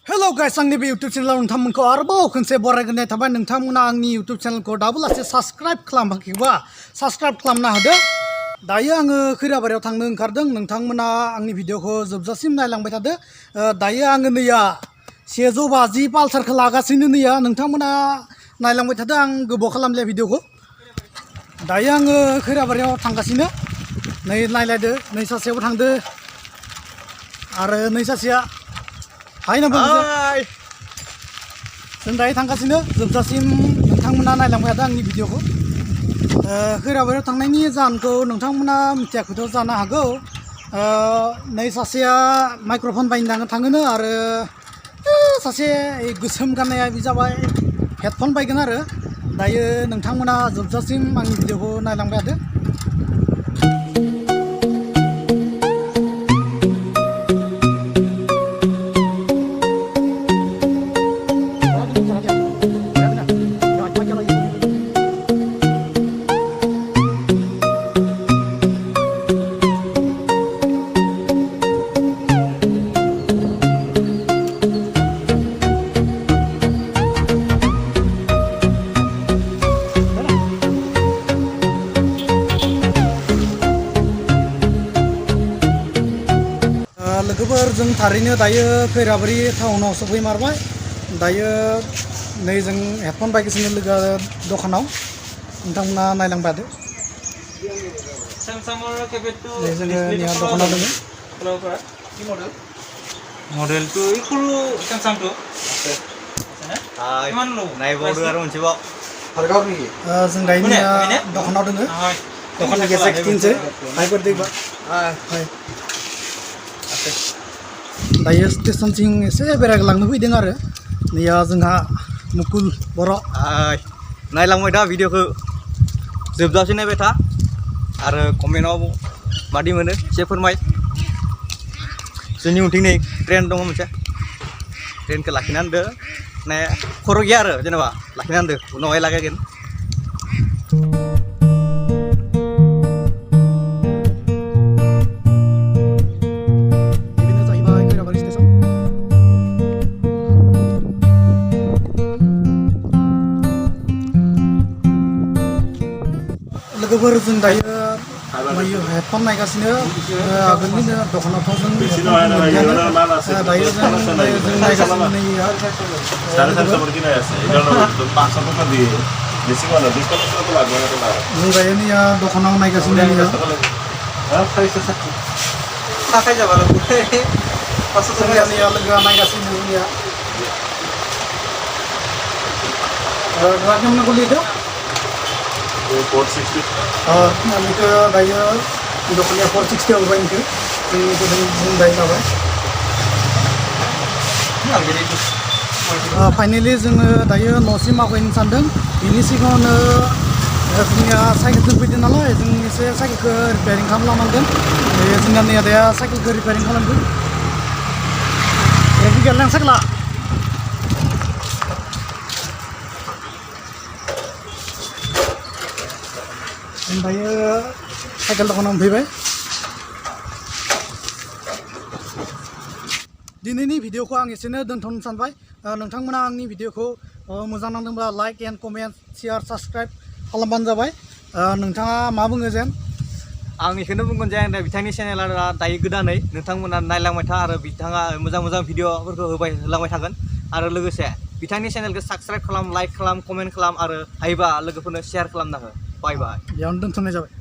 Hello guys, आंनि बे YouTube channel नोंथांमोनखौ आरोबाव खनसे बरायग्रोनाय थाबाय। नोंथांमोना आंनि YouTube channel खौ दाबो लासे साबस्क्राइब खालामाखैबा साबस्क्राइब खालामना होदो। दायो आङो खैराबारियाव थांनो ओंखारदों। नोंथांमोना आंनि भिडिअखौ जोबजासिम नायलांबाय थादो। दायो आङो नैया 150 पालसारखौ लागासिनो नैया नोंथांमोना नायलांबाय थादो। आं गोबाव खालामलिया भिडिअखौ। दायो आङो खैराबारियाव थांगासिनो। नै नायलायदो, नै सासेयावबो थांदो आरो नै सासेया हाय ना बुंदों। जों दायो थांगासिनो जोबजासिम नोंथांमोना नायलांबाय थादो आंनि भिडिअखौ। खैराबारियाव थांनायनि जाहोनखौ नोंथांमोना मिथियाखैथ' जानो हागौ। नै सासेया माइक्र'फन बायनो थाङोनो आरो सासे गोसोम गाननाया बि जाबाय हेडफन बायगोन आरो। दायो नोंथांमोना जोबजासिम आंनि भिडिअखौ नायलांबाय थादो। लोगोफोर जों थारैनो दायो खैराबारि टाउनाव सफैमारबाय। दायो नै जों हेडफन बायगासिनो लोगो दखानाव। नोंथांमोना नायलांबाय थादो। जोङो दखानाव दङ। मडेलটো इखुनु Samsung नायबावदो आरो मोनसेबाव जों दायो दखानाव दङ। दखाननि गेजेर खिथिनसै हायफोर दैबा दायो स्टेशनथिं एसे बेरायलांनो फैदों आरो। नैया जोंहा मुकुल बर' नायलांबाय दा भिडिअखौ जोबजासिम नायबाय था आरो कमेन्टआव मादि मोनो एसे फोरमाय। जोंनि उनथिं नै ट्रेन दङ मोनसे, ट्रेनखौ लाखिना दोनदो। माने खर' गैया आरो जेनेबा लाखिना दोनदो, उनावहाय लागायगोन। लोगोफोर जों दायो हेडफन नायगासिनो। आगोलनि दखानावथ' जों दायो जों नायगासिनो जों दायो नैया दखानाव नायगासिनो लोगोआ नायगासिनो लिरदों 460 बेखौ दायो दखानिया 460 होबाय बेखौ जों दायो जाबाय। फाइनेलि जोङो दायो न'सिम आवगायनो सानदों। बिनि सिगाङावनो जोंनिया साइकेलजों फैदों नालाय जों एसे साइकेलखौ रिपेयारिं खालामलांनांगोन। जोंना नै आदाया साइकेलखौ रिपेयारिं खालामगोन। गैयालां साइकेला दायो साइकेल दखानाव फैबाय। दिनैनि भिडिअखौ आं एसेनो दोनथ'नो सानबाय। नोंथांमोना आंनि भिडिअखौ मोजां नांदोंब्ला like and comment share subscribe खालामबानो जाबाय। नोंथाङा मा बुङो जेन? आं बेखौनो बुंगोन जे आं बिथांनि चेनेला दायो गोदानै नोंथांमोना नायलांबाय था आरो बिथाङा मोजां भिडिअफोरखौ होलांबाय थागोन। आरो लोगोसे बिथांनि चेनेलखौ साबस्क्राइब खालाम, लाइक खालाम, कमेन्ट खालाम आरो हायोबा लोगोफोरनो शेयार खालामना हो। बाय बाय। बेयावनो दोनथ'नाय जाबाय।